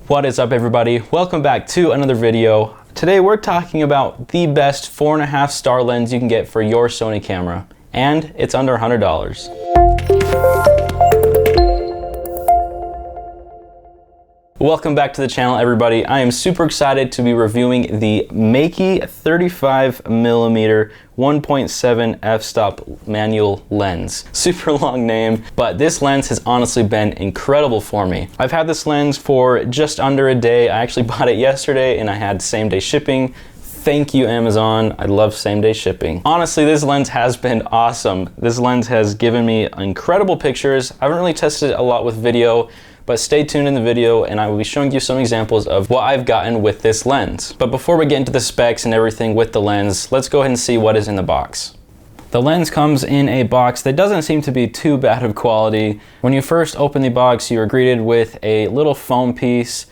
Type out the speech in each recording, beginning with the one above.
What is up, everybody? Welcome back to another video. Today we're talking about the best 4.5 star lens you can get for your Sony camera, and it's under $100. Welcome back to the channel, everybody. I am super excited to be reviewing the Meike 35mm 1.7 f-stop manual lens. Super long name, but this lens has honestly been incredible for me. I've had this lens for just under a day. I actually bought it yesterday and I had same-day shipping. Thank you, Amazon. I love same-day shipping. Honestly, this lens has been awesome. This lens has given me incredible pictures. I haven't really tested it a lot with video, but stay tuned in the video and I will be showing you some examples of what I've gotten with this lens. But before we get into the specs and everything with the lens, let's go ahead and see what is in the box. The lens comes in a box that doesn't seem to be too bad of quality. When you first open the box, you are greeted with a little foam piece,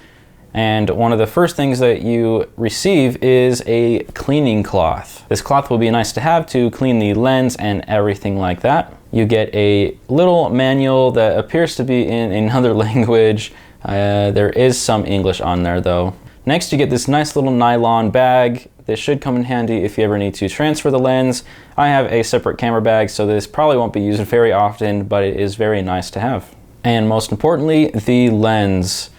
and one of the first things that you receive is a cleaning cloth. This cloth will be nice to have to clean the lens and everything like that. You get a little manual that appears to be in another language. There is some English on there though. Next, you get this nice little nylon bag. This should come in handy if you ever need to transfer the lens. I have a separate camera bag, so this probably won't be used very often, but it is very nice to have. And most importantly, the lens.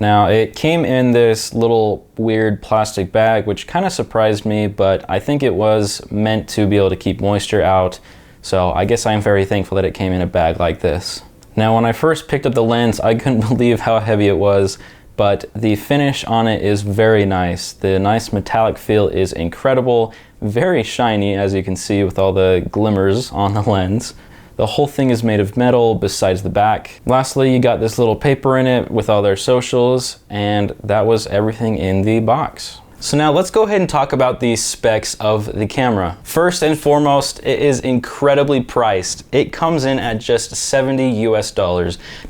Now, it came in this little weird plastic bag, which kind of surprised me, but I think it was meant to be able to keep moisture out. So I guess I'm very thankful that it came in a bag like this. Now, when I first picked up the lens, I couldn't believe how heavy it was, but the finish on it is very nice. The nice metallic feel is incredible, very shiny, as you can see with all the glimmers on the lens. The whole thing is made of metal besides the back. Lastly, you got this little paper in it with all their socials, and that was everything in the box. So now let's go ahead and talk about the specs of the camera. First and foremost, it is incredibly priced. It comes in at just $70 US.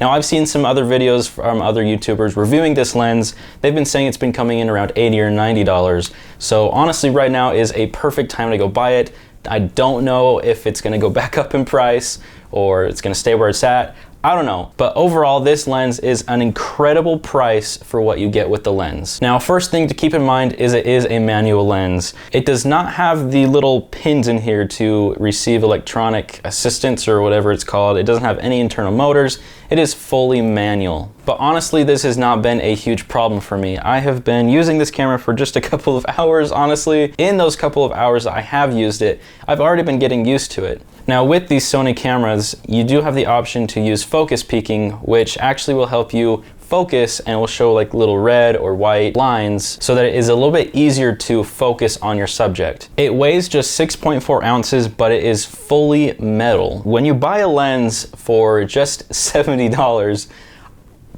Now, I've seen some other videos from other YouTubers reviewing this lens. They've been saying it's been coming in around $80 or $90. So honestly, right now is a perfect time to go buy it. I don't know if it's gonna go back up in price or it's gonna stay where it's at. I don't know, but overall this lens is an incredible price for what you get with the lens. Now, first thing to keep in mind is it is a manual lens. It does not have the little pins in here to receive electronic assistance or whatever it's called. It doesn't have any internal motors. It is fully manual. But honestly, this has not been a huge problem for me. I have been using this camera for just a couple of hours, honestly. In those couple of hours I have used it, I've already been getting used to it. Now, with these Sony cameras, you do have the option to use focus peaking, which actually will help you focus and will show like little red or white lines so that it is a little bit easier to focus on your subject. It weighs just 6.4 ounces, but it is fully metal. When you buy a lens for just $70,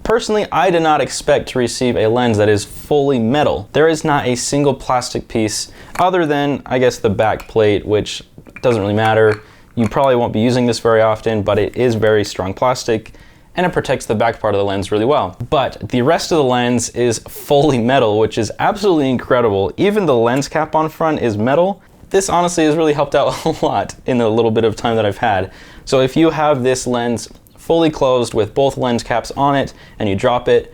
personally, I did not expect to receive a lens that is fully metal. There is not a single plastic piece other than, I guess, the back plate, which doesn't really matter. You probably won't be using this very often, but it is very strong plastic and it protects the back part of the lens really well. But the rest of the lens is fully metal, which is absolutely incredible. Even the lens cap on front is metal. This honestly has really helped out a lot in the little bit of time that I've had. So if you have this lens fully closed with both lens caps on it and you drop it,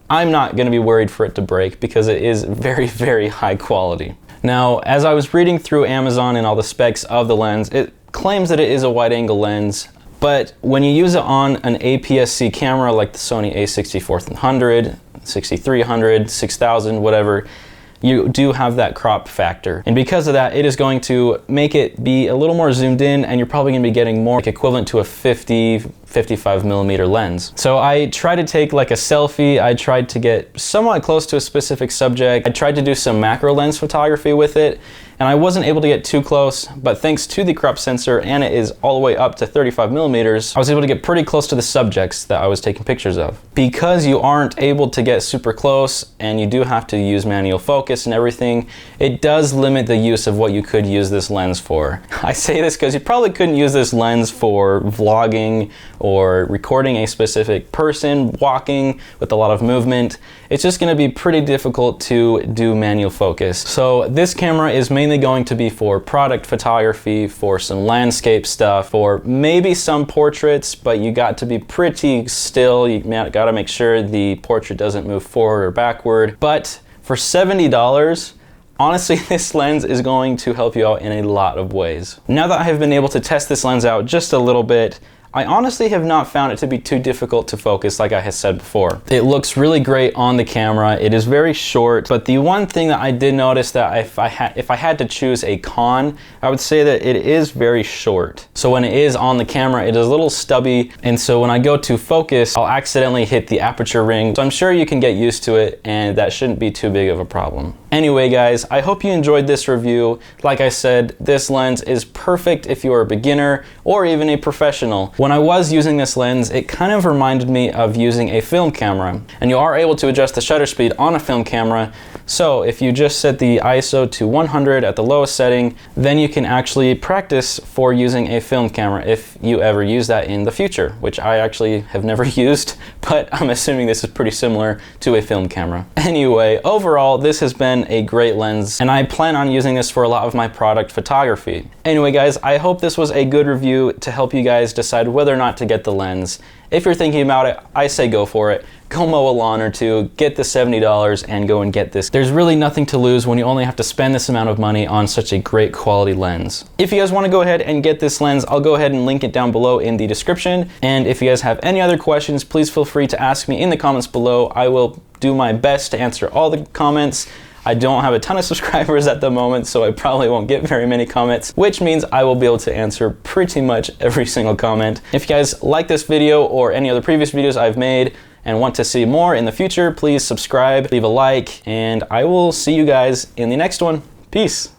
I'm not gonna be worried for it to break because it is very, very high quality. Now, as I was reading through Amazon and all the specs of the lens, it claims that it is a wide angle lens, but when you use it on an APS-C camera like the Sony A6000, 6300, 6000, whatever, you do have that crop factor. And because of that, it is going to make it be a little more zoomed in, and you're probably gonna be getting more like equivalent to a 55mm lens. So I tried to take like a selfie. I tried to get somewhat close to a specific subject. I tried to do some macro lens photography with it, and I wasn't able to get too close, but thanks to the crop sensor, and it is all the way up to 35mm, I was able to get pretty close to the subjects that I was taking pictures of. Because you aren't able to get super close, and you do have to use manual focus and everything, it does limit the use of what you could use this lens for. I say this because you probably couldn't use this lens for vlogging or recording a specific person walking with a lot of movement. It's just gonna be pretty difficult to do manual focus. So this camera is mainly mainly going to be for product photography, for some landscape stuff, for maybe some portraits, but you got to be pretty still. You got to make sure the portrait doesn't move forward or backward. But for $70, honestly, this lens is going to help you out in a lot of ways. Now that I have been able to test this lens out just a little bit, I honestly have not found it to be too difficult to focus, like I had said before. It looks really great on the camera. It is very short, but the one thing that I did notice that if I had to choose a con, I would say that it is very short. So when it is on the camera, it is a little stubby, and so when I go to focus, I'll accidentally hit the aperture ring. So I'm sure you can get used to it, and that shouldn't be too big of a problem. Anyway, guys, I hope you enjoyed this review. Like I said, this lens is perfect if you're a beginner or even a professional. When I was using this lens, it kind of reminded me of using a film camera, and you are able to adjust the shutter speed on a film camera. So if you just set the ISO to 100 at the lowest setting, then you can actually practice for using a film camera if you ever use that in the future, which I actually have never used, but I'm assuming this is pretty similar to a film camera. Anyway, overall, this has been a great lens, and I plan on using this for a lot of my product photography. Anyway, guys, I hope this was a good review to help you guys decide whether or not to get the lens. If you're thinking about it, I say go for it. Go mow a lawn or two, get the $70 and go and get this. There's really nothing to lose when you only have to spend this amount of money on such a great quality lens. If you guys want to go ahead and get this lens, I'll go ahead and link it down below in the description. And if you guys have any other questions, please feel free to ask me in the comments below. I will do my best to answer all the comments. I don't have a ton of subscribers at the moment, so I probably won't get very many comments, which means I will be able to answer pretty much every single comment. If you guys like this video or any other previous videos I've made and want to see more in the future, please subscribe, leave a like, and I will see you guys in the next one. Peace.